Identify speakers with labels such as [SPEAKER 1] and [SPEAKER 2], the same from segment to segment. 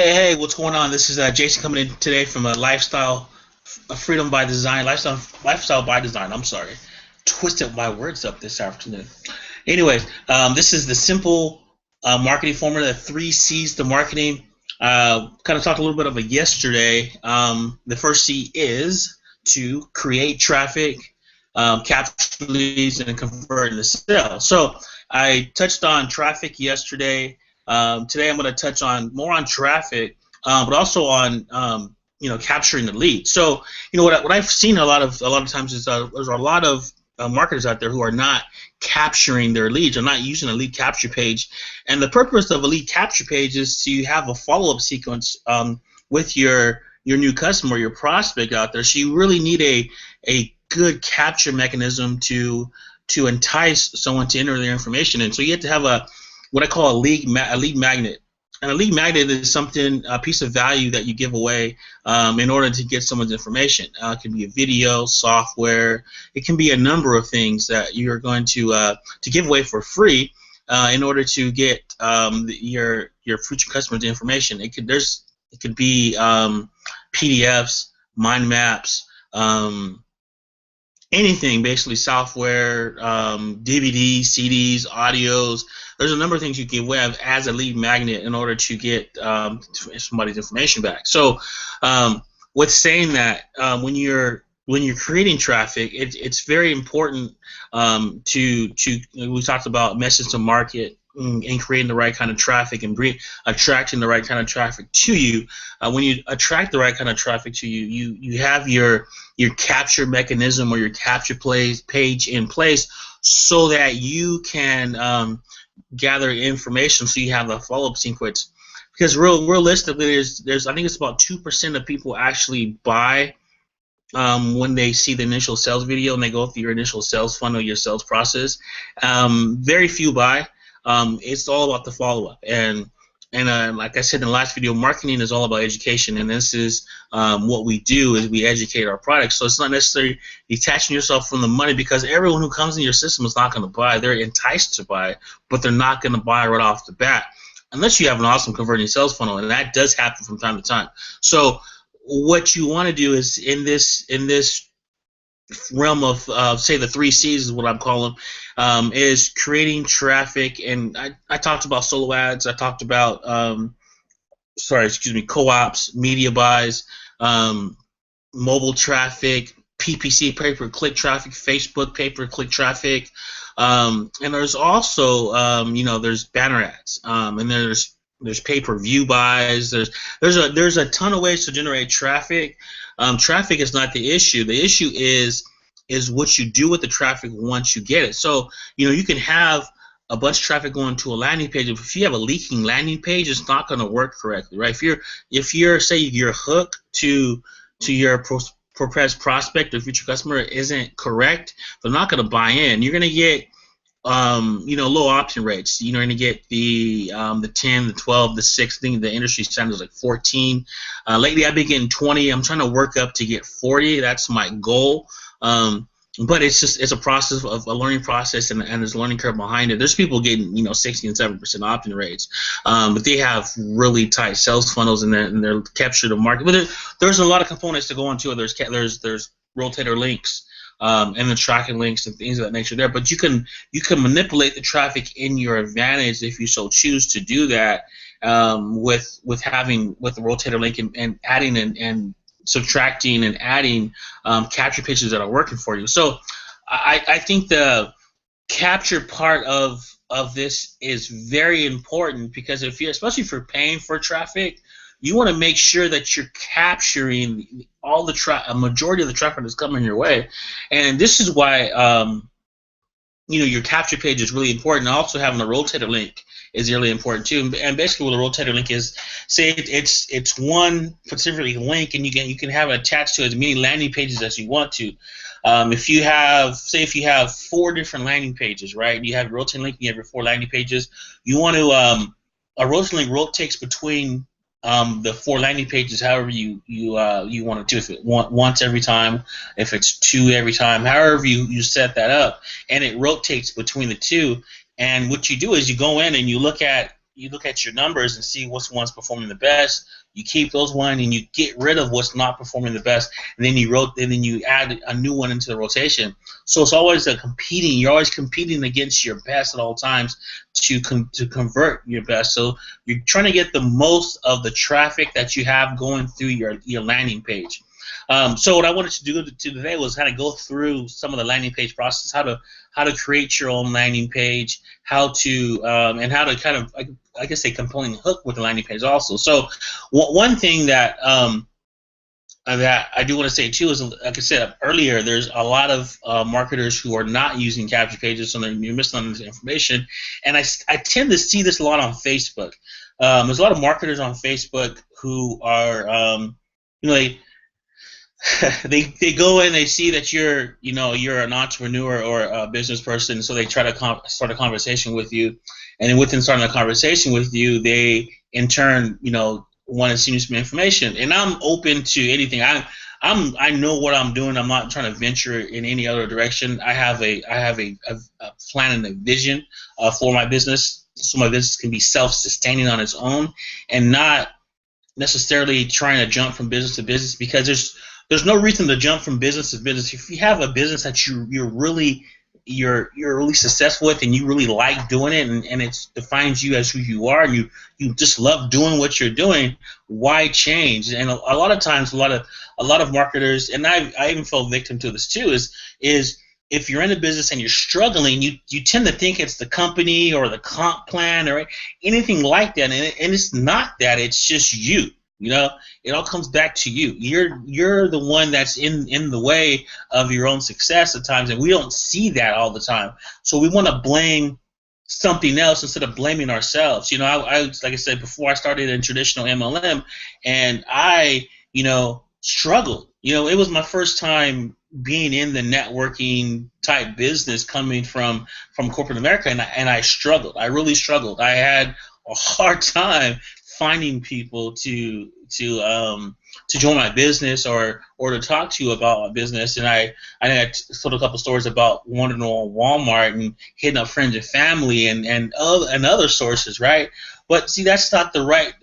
[SPEAKER 1] Hey, what's going on? This is Jason coming in today from a lifestyle, a freedom by design, lifestyle by design. I'm sorry, twisted my words up this afternoon. Anyways, this is the simple marketing formula, the three C's to marketing. Kind of talked a little bit of it yesterday. The first C is to create traffic, capture leads, and convert into sales. So I touched on traffic yesterday. Today I'm going to touch on more on traffic, but also on capturing the lead. So what I've seen a lot of times is there's a lot of marketers out there who are not capturing their leads, or not using a lead capture page. And the purpose of a lead capture page is to have a follow-up sequence with your new customer, your prospect out there. So you really need a good capture mechanism to entice someone to enter their information. And so you have to have what I call a lead magnet. And a lead magnet is a piece of value that you give away in order to get someone's information. It can be a video, software. It can be a number of things that you're going to give away for free in order to get your future customers information. It could be PDFs, mind maps, anything basically, software, DVDs, CDs, audios. There's a number of things you can web as a lead magnet in order to get somebody's information back. So with saying that, when you're creating traffic, it's very important to we talked about message to market and creating the right kind of traffic and attracting the right kind of traffic to you. When you attract the right kind of traffic to you, you have your capture mechanism or your capture page in place so that you can gather information, so you have the follow-up sequence. Because realistically, there's I think it's about 2% of people actually buy when they see the initial sales video and they go through your initial sales funnel, your sales process. Very few buy. It's all about the follow-up. And like I said in the last video, marketing is all about education, and this is what we do is we educate our products. So it's not necessarily detaching yourself from the money, because everyone who comes in your system is not going to buy. They're enticed to buy, but they're not going to buy right off the bat unless you have an awesome converting sales funnel, and that does happen from time to time. So what you want to do is in this realm of say the three C's is what I'm calling is creating traffic. And I talked about solo ads. I talked about co-ops, media buys, mobile traffic, PPC, pay-per-click traffic, Facebook pay-per-click traffic, and there's also there's banner ads, and there's pay-per-view buys. There's a ton of ways to generate traffic. Traffic is not the issue. The issue is what you do with the traffic once you get it. So you can have a bunch of traffic going to a landing page. If you have a leaking landing page, it's not going to work correctly, right? If you're say your hook to your prospect or future customer isn't correct, they're not going to buy in. You're going to get low opt-in rates. You're going to get the 10, the 12, the 6. I think the industry standard is like 14. Lately, I've been getting 20. I'm trying to work up to get 40. That's my goal. But it's a process of a learning process, and there's a learning curve behind it. There's people getting 60 and 7% opt-in rates, but they have really tight sales funnels, and they're capture the market. But there's a lot of components to go into it. There's rotator links. And the tracking links and things of that nature there. But you can manipulate the traffic in your advantage if you so choose to do that, with the rotator link and adding and subtracting and adding capture pages that are working for you. So I think the capture part of this is very important, because especially if you're paying for traffic, you want to make sure that you're capturing a majority of the traffic that's coming your way. And this is why your capture page is really important. Also, having a rotator link is really important too. And basically, what a rotator link is, say it's one specific link, and you can have it attached to as many landing pages as you want to. If you have 4 different landing pages, right? You have a rotator link, you have your 4 landing pages. You want to a rotator link rotates between the 4 landing pages however you want to do. If it once every time, if it's 2 every time, however you set that up, and it rotates between the 2. And what you do is you go in and you look at you look at your numbers and see what's one's performing the best. You keep those one and you get rid of what's not performing the best, and then you add a new one into the rotation. So it's always a competing. You're always competing against your best at all times to convert your best. So you're trying to get the most of the traffic that you have going through your landing page. So what I wanted to do today was kind of go through some of the landing page process, how to create your own landing page, how to kind of, I guess, a compelling hook with the landing page also. So one thing that I do want to say too is, like I said earlier, there's a lot of marketers who are not using capture pages, so you're missing on this information. And I tend to see this a lot on Facebook. There's a lot of marketers on Facebook who are, they go in, they see that you're an entrepreneur or a business person, so they try to start a conversation with you, and then within starting a conversation with you, they in turn want to see some information. And I'm open to anything. I know what I'm doing. I'm not trying to venture in any other direction. I have a plan and a vision for my business, so my business can be self-sustaining on its own, and not necessarily trying to jump from business to business, because there's no reason to jump from business to business. If you have a business that you're really successful with, and you really like doing it, and it defines you as who you are, and you just love doing what you're doing, why change? And a lot of times, a lot of marketers, and I even fell victim to this too, is if you're in a business and you're struggling, you tend to think it's the company or the comp plan or anything like that, and it's not that. It's just you. It all comes back to you. You're the one that's in the way of your own success at times, and we don't see that all the time. So we want to blame something else instead of blaming ourselves. I like I said before, I started in traditional MLM, and I struggled. It was my first time being in the networking type business, coming from corporate America, and I struggled. I really struggled. I had a hard time finding people to join my business or to talk to you about my business. And I told a couple stories about wandering on Walmart and hitting up friends and family and other sources, right? But see, that's not the right.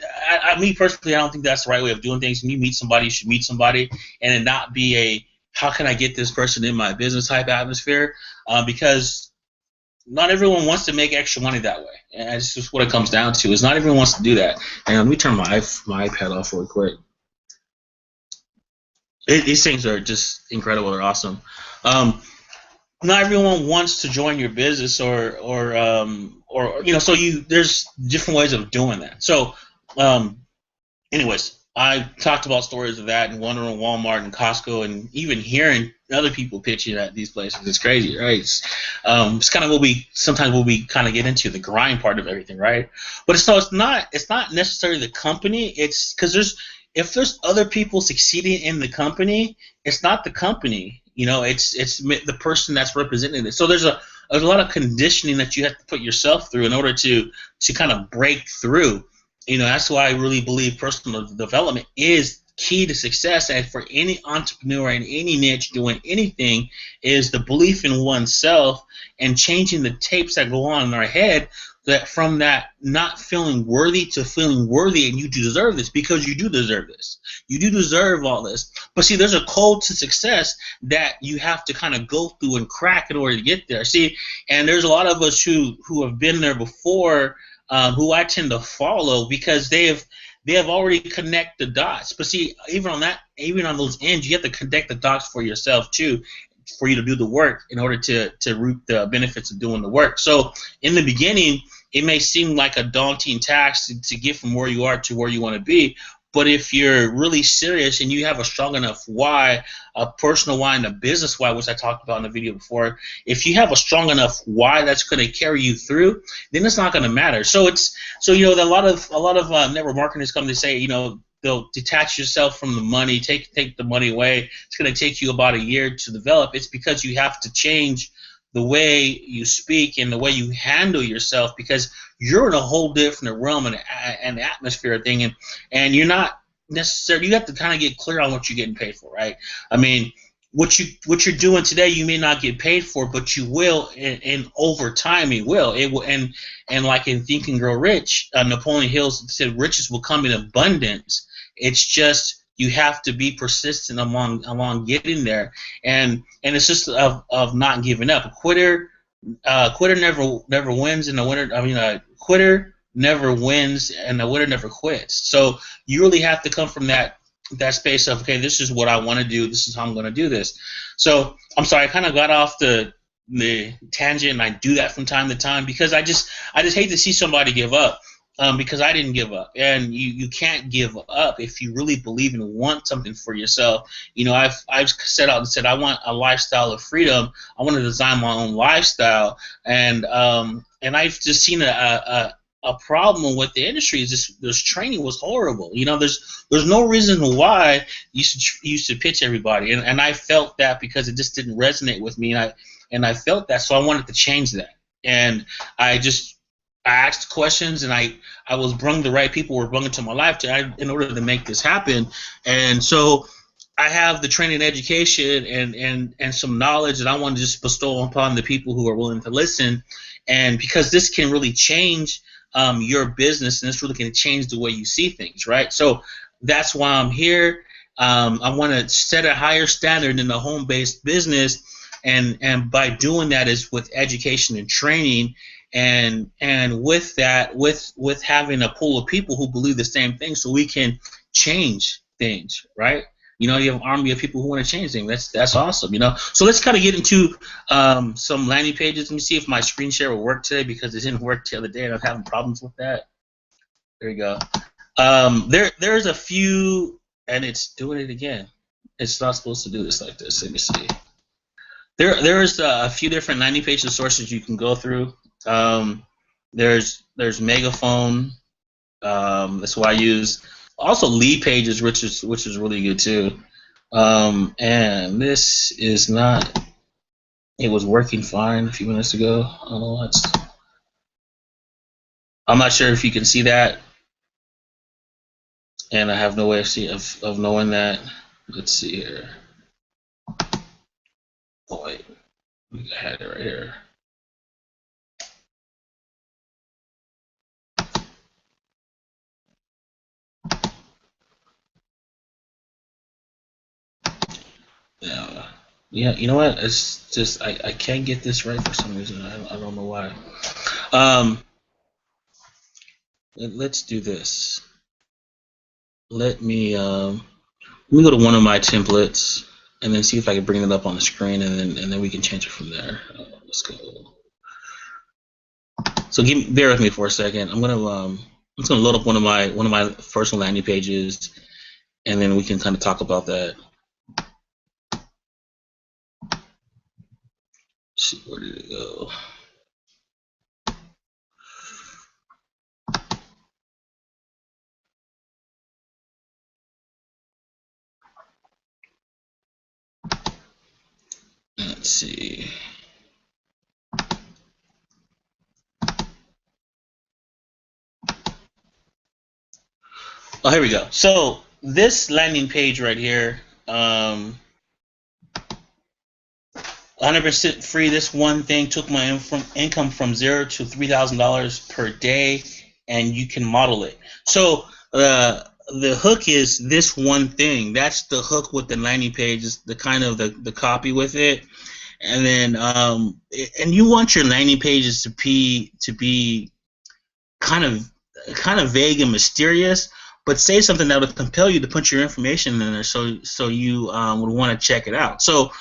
[SPEAKER 1] Me personally, I don't think that's the right way of doing things. When you meet somebody, you should meet somebody, and it not be a how can I get this person in my business type atmosphere, because not everyone wants to make extra money that way. And it's just what it comes down to, is not everyone wants to do that. And let me turn my iPad off real quick. These things are just incredible. They're awesome. Not everyone wants to join your business or so there's different ways of doing that. So anyways, I talked about stories of that and wandering on Walmart and Costco, and even hearing other people pitching at these places. It's crazy, right? It's kind of what we kind of get into, the grind part of everything, right? But it's not necessarily the company. It's because if there's other people succeeding in the company, it's not the company. It's the person that's representing it. So there's a lot of conditioning that you have to put yourself through in order to kind of break through. That's why I really believe personal development is key to success, and for any entrepreneur in any niche doing anything, is the belief in oneself and changing the tapes that go on in our head, that from that not feeling worthy to feeling worthy, and you deserve this, because you do deserve this. You do deserve all this. But see, there's a code to success that you have to kind of go through and crack in order to get there. See, and there's a lot of us who have been there before, who I tend to follow, because they have already connected the dots. But see, even on those ends, you have to connect the dots for yourself too, for you to do the work in order to reap the benefits of doing the work. So in the beginning, it may seem like a daunting task to get from where you are to where you want to be. But if you're really serious and you have a strong enough why, a personal why and a business why, which I talked about in the video before, if you have a strong enough why that's going to carry you through, then it's not going to matter. So a lot of network marketers come to say, they'll detach yourself from the money, take the money away. It's going to take you about a year to develop. It's because you have to change the way you speak and the way you handle yourself, because you're in a whole different realm and atmosphere thing, and you're not necessarily, you have to kind of get clear on what you're getting paid for, right? I mean, what you're doing today, you may not get paid for, but you will, and over time it will, and like in Think and Grow Rich, Napoleon Hill said riches will come in abundance. It's just you have to be persistent along getting there, and it's just of not giving up. A quitter never wins, and a quitter never wins, and a winner never quits. So you really have to come from that space of, okay, this is what I want to do, this is how I'm going to do this. So I'm sorry, I kind of got off the tangent, and I do that from time to time because I just hate to see somebody give up, because I didn't give up, and you can't give up if you really believe and want something for yourself. I've set out and said I want a lifestyle of freedom. I want to design my own lifestyle, and I've just seen a problem with the industry is this training was horrible. There's no reason why you should pitch everybody, and I felt that because it just didn't resonate with me, and I felt that, so I wanted to change that, and I asked questions, and I was bringing the right people were brought into my life in order to make this happen, and so I have the training and education and some knowledge that I want to just bestow upon the people who are willing to listen, and because this can really change your business, and it's really going to change the way you see things, right? So that's why I'm here. I want to set a higher standard in the home-based business, and by doing that is with education and training, and with that, with having a pool of people who believe the same thing, so we can change things, right? You have an army of people who want to change things. That's awesome, So let's kind of get into some landing pages. Let me see if my screen share will work today, because it didn't work the other day, and I'm having problems with that. There you go. There's a few, and it's doing it again. It's not supposed to do this like this. Let me see. There's a few different landing page sources you can go through. There's Megaphone. That's what I use. Also lead pages, which is really good too. And this is not. It was working fine a few minutes ago. I don't know what's. I'm not sure if you can see that, and I have no way of knowing that. Let's see here. Oh wait, I had it right here. Yeah, you know what? It's just I can't get this right for some reason. I don't know why. Let's do this. Let me go to one of my templates and then see if I can bring it up on the screen, and then we can change it from there. Let's go. So bear with me for a second. I'm just gonna load up one of my personal landing pages, and then we can kind of talk about that. Let's see, where did it go? Let's see. Oh, here we go. So this landing page right here, 100% free. This one thing took my income from $0 to $3,000 per day, and you can model it. So the hook is this one thing. That's the hook with the landing page, is the kind of the copy with it, and then and you want your landing pages to be kind of vague and mysterious, but say something that would compel you to put your information in there, so you would want to check it out. So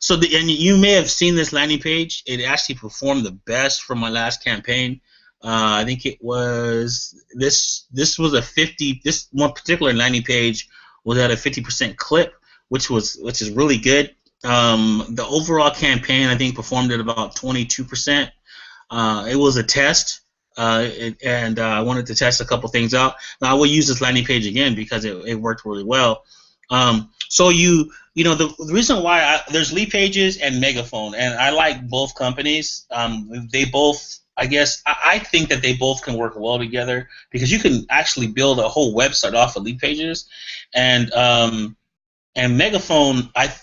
[SPEAKER 1] and you may have seen this landing page. It actually performed the best for my last campaign. I think it was this was a 50. This one particular landing page was at a 50% clip, which is really good. The overall campaign, I think, performed at about 22%. It was a test, and I wanted to test a couple things out. Now I will use this landing page again because it worked really well. So the reason why there's Lead Pages and Megaphone, and I like both companies. They both, I guess, I think that they both can work well together, because you can actually build a whole website off of Lead Pages, and Megaphone, I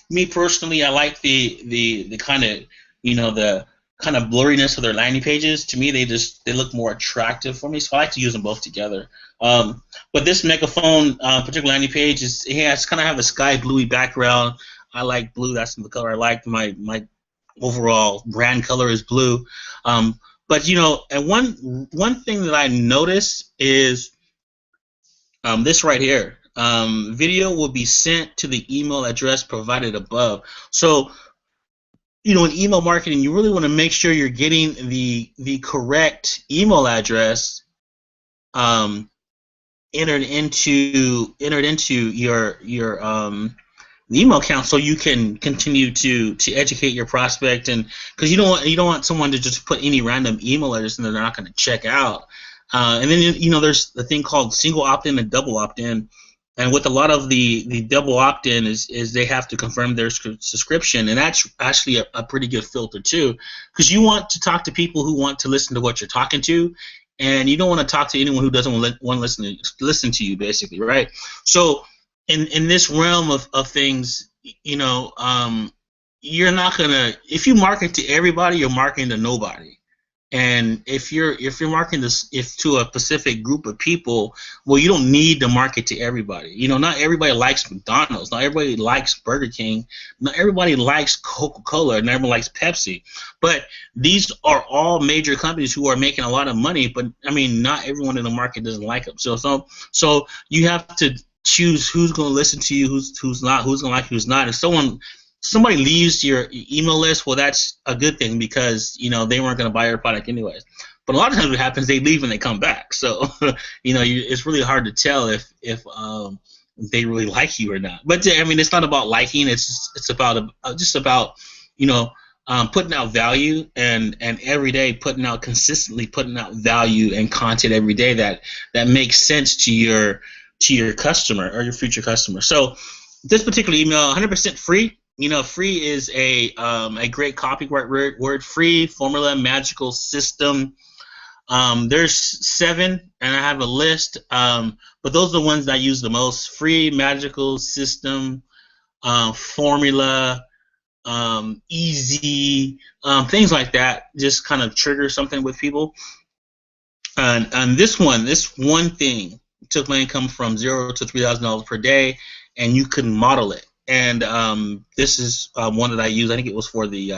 [SPEAKER 1] Me personally, I like the kind of, the kind of blurriness of their landing pages. To me, they look more attractive for me, so I like to use them both together. But this Megaphone particular landing page it has kind of have a sky bluey background. I like blue. That's the color I like. My overall brand color is blue. But and one thing that I noticed is this right here. Video will be sent to the email address provided above. So, in email marketing, you really want to make sure you're getting the correct email address entered into your email account, so you can continue to educate your prospect, and because you don't want someone to just put any random email address and they're not going to check out. And then there's the thing called single opt-in and double opt-in. And with a lot of the double opt-in is they have to confirm their subscription, and that's actually a pretty good filter too, because you want to talk to people who want to listen to what you're talking to, and you don't want to talk to anyone who doesn't want to listen to you, basically, right? So in this realm of things, you're not gonna, if you market to everybody, you're marketing to nobody. And if you're marketing this to a specific group of people, well, you don't need to market to everybody. Not everybody likes McDonald's, not everybody likes Burger King, not everybody likes Coca-Cola, and everyone likes Pepsi. But these are all major companies who are making a lot of money. But I mean, not everyone in the market doesn't like them. So you have to choose who's going to listen to you, who's not, who's going to like you, who's not. If somebody leaves your email list, well, that's a good thing, because they weren't going to buy your product anyways. But a lot of times what happens, they leave and they come back. So it's really hard to tell if they really like you or not. But I mean, it's not about liking. It's about just about putting out value, and every day consistently putting out value and content every day that makes sense to your customer or your future customer. So this particular email, 100% free. Free is a great copyright word. Free, formula, magical system. There's 7, and I have a list. But those are the ones that I use the most. Free, magical system, formula, easy, things like that. Just kind of trigger something with people. And this one thing took my income from $0 to $3,000 per day, and you can model it. And this is one that I use. I think it was for the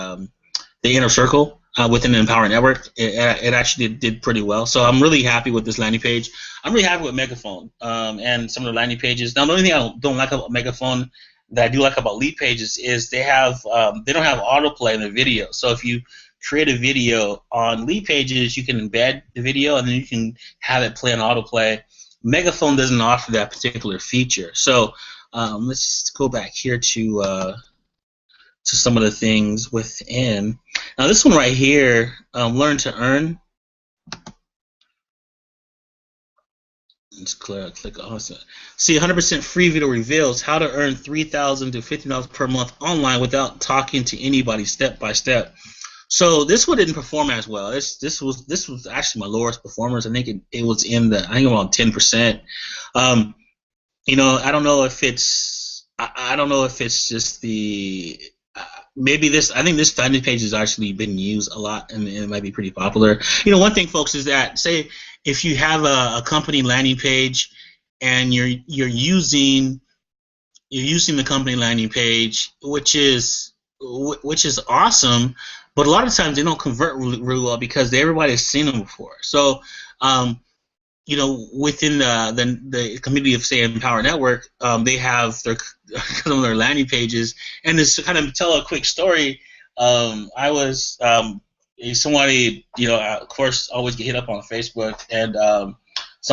[SPEAKER 1] inner circle within the Empower Network. It actually did pretty well. So I'm really happy with this landing page. I'm really happy with Megaphone and some of the landing pages. Now, the only thing I don't like about Megaphone that I do like about Lead Pages is they don't have autoplay in the video. So if you create a video on Lead Pages, you can embed the video and then you can have it play on autoplay. Megaphone doesn't offer that particular feature. So let's go back here to some of the things within. Now this one right here, Learn to Earn. Let's click awesome. See, 100% free video reveals how to earn $3,000 to $15 per month online without talking to anybody step by step. So this one didn't perform as well. This was actually my lowest performers. I think it was around 10%. I don't know if it's just the maybe this. I think this landing page has actually been used a lot, and it might be pretty popular. One thing, folks, is that say if you have a company landing page and you're using the company landing page, which is awesome, but a lot of times they don't convert really well because everybody's seen them before. So within the community of, say, Empower Network, they have some of their landing pages. And to kind of tell a quick story, I was somebody, of course, always get hit up on Facebook, and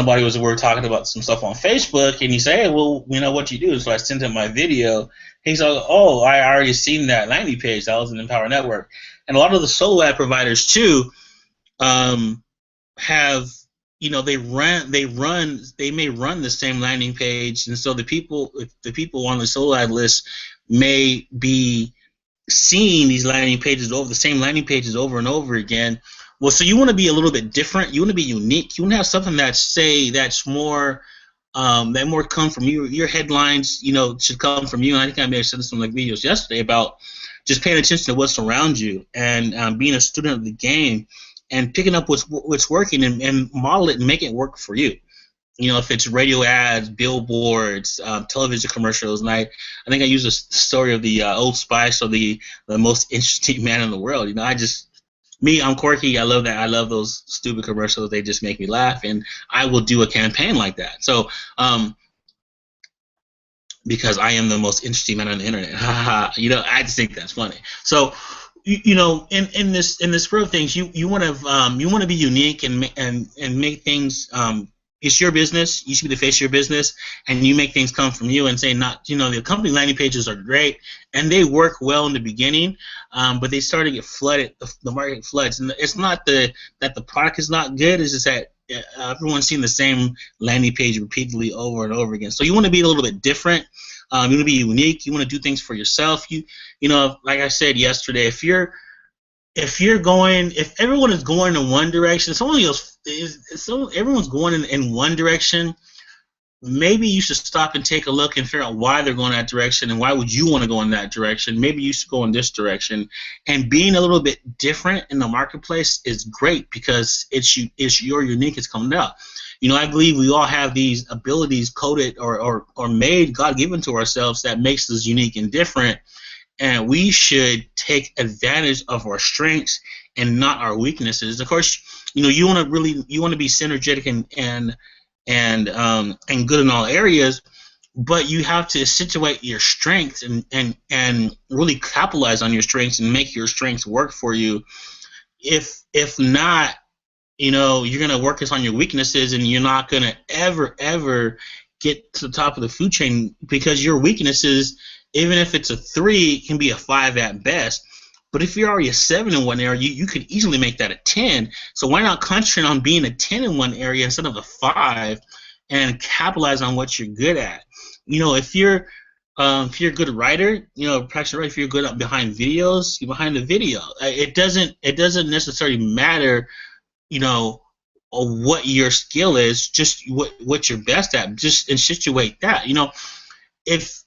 [SPEAKER 1] we were talking about some stuff on Facebook, and he said, hey, well, what you do. So I sent him my video. He's like, oh, I already seen that landing page. That was an Empower Network. And a lot of the solo ad providers too have, they may run the same landing page, and so the people on the solo ad list may be seeing these landing pages the same landing pages over and over again. Well, so you want to be a little bit different. You want to be unique. You want to have something that's more that more come from you. Your headlines, should come from you. And I think I may have said this in like videos yesterday about just paying attention to what's around you and being a student of the game and picking up what's working and model it and make it work for you. If it's radio ads, billboards, television commercials, and I think I use the story of the Old Spice or the most interesting man in the world. I'm quirky. I love that. I love those stupid commercials. They just make me laugh, and I will do a campaign like that. So, because I am the most interesting man on the internet, I just think that's funny. So, in this world of things, you want to be unique and make things. It's your business. You should be the face of your business, and you make things come from you and say not. The company landing pages are great, and they work well in the beginning, but they start to get flooded. The market floods, and it's not that the product is not good. It's just that everyone's seeing the same landing page repeatedly over and over again. So you want to be a little bit different. You want to be unique. You want to do things for yourself. Like I said yesterday, if everyone is going in one direction, everyone's going in one direction, maybe you should stop and take a look and figure out why they're going that direction and why would you want to go in that direction. Maybe you should go in this direction. And being a little bit different in the marketplace is great because it's your unique. It's coming out. I believe we all have these abilities coded or made, God-given to ourselves that makes us unique and different. And we should take advantage of our strengths and not our weaknesses. Of course, you want to be synergetic and good in all areas, but you have to situate your strengths and really capitalize on your strengths and make your strengths work for you. If not, you're gonna work on your weaknesses and you're not gonna ever get to the top of the food chain because your weaknesses, even if it's a 3, can be a 5 at best. But if you're already a 7 in one area, you could easily make that a 10. So why not concentrate on being a 10 in one area instead of a 5 and capitalize on what you're good at? If you're a good writer, practice writing. If you're good behind videos, you're behind the video. It doesn't necessarily matter, what your skill is, just what you're best at. Just situate that. If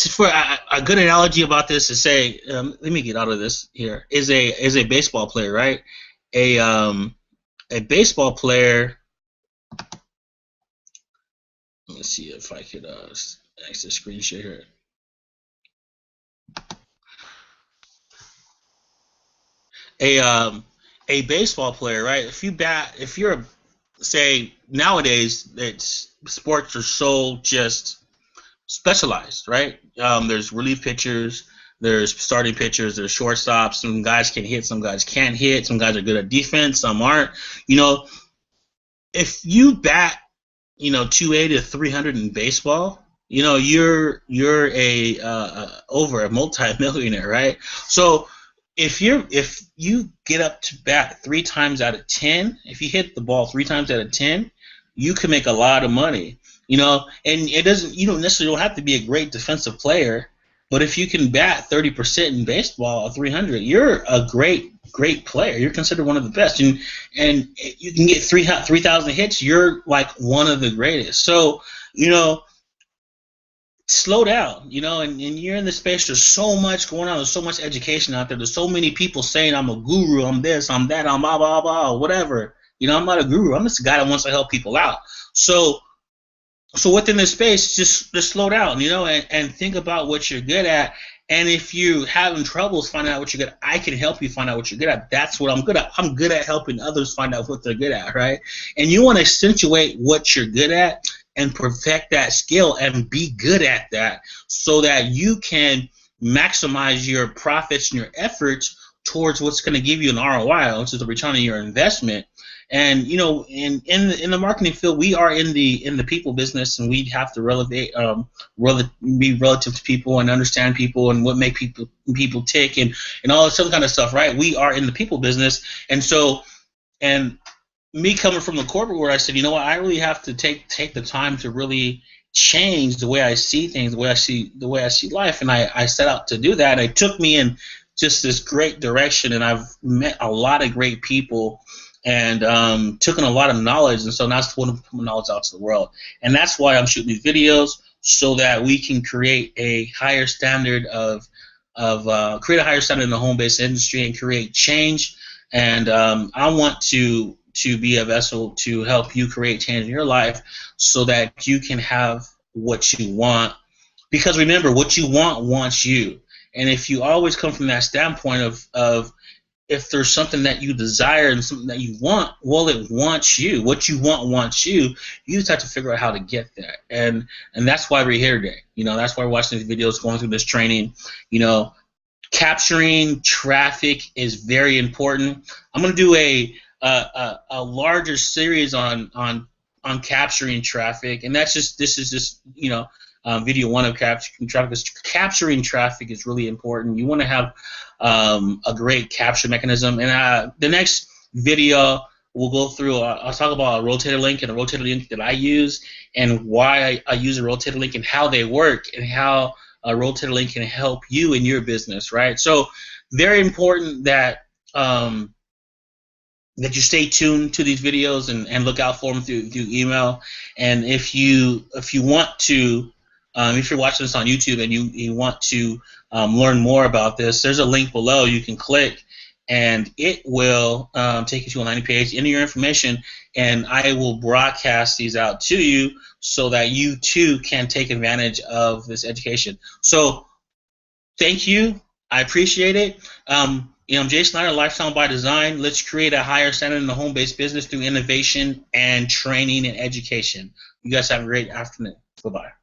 [SPEAKER 1] for a good analogy about this is say, let me get out of this here. Is a baseball player, right? A baseball player. Let me see if I could exit screen share here. A baseball player, right? If you're say nowadays, sports are so just specialized, right? There's relief pitchers, there's starting pitchers, there's shortstops. Some guys can hit, some guys can't hit. Some guys are good at defense, some aren't. If you bat, 280 to 300 in baseball, you're over a multi-millionaire, right? So if you get up to bat 3 times out of 10, if you hit the ball 3 times out of 10, you can make a lot of money. And you don't necessarily have to be a great defensive player, but if you can bat 30% in baseball, 300, you're a great player. You're considered one of the best, and you can get 3,000 hits. You're like one of the greatest. So slow down, and you're in the space. There's so much going on. There's so much education out there. There's so many people saying I'm a guru, I'm this, I'm that, I'm blah blah blah, whatever. I'm not a guru. I'm just a guy that wants to help people out. So within this space, just slow down, and think about what you're good at. And if you're having troubles finding out what you're good at, I can help you find out what you're good at. That's what I'm good at. I'm good at helping others find out what they're good at, right? And you want to accentuate what you're good at and perfect that skill and be good at that so that you can maximize your profits and your efforts towards what's going to give you an ROI, which is the return on your investment. And in the marketing field, we are in the people business, and we have to be relative to people and understand people and what make people tick and all some kind of stuff, right? We are in the people business, and me coming from the corporate world, I said, I really have to take the time to really change the way I see things, the way I see life, and I set out to do that. It took me in just this great direction, and I've met a lot of great people. and took in a lot of knowledge, and so now it's want to put knowledge out to the world. And that's why I'm shooting these videos, so that we can create a higher standard create a higher standard in the home-based industry and create change. And I want to be a vessel to help you create change in your life, so that you can have what you want. Because remember, what you want wants you. And if you always come from that standpoint of if there's something that you desire and something that you want, well, it wants you. What you want wants you. You just have to figure out how to get there. And that's why we're here today. That's why we're watching these videos, going through this training. Capturing traffic is very important. I'm going to do a larger series on capturing traffic, and this is just video one of capturing traffic. Capturing traffic is really important. You want to have a great capture mechanism. And the next video we'll go through, I'll talk about a rotator link and a rotator link that I use, and why I use a rotator link and how they work, and how a rotator link can help you in your business, right? So very important that that you stay tuned to these videos and look out for them through email. And if you want to, if you're watching this on YouTube and you want to learn more about this, there's a link below you can click, and it will take you to a landing page, enter your information, and I will broadcast these out to you, so that you too can take advantage of this education. So thank you. I appreciate it. I'm Jay Snyder, Lifestyle by Design. Let's create a higher standard in the home-based business through innovation and training and education. You guys have a great afternoon. Bye-bye.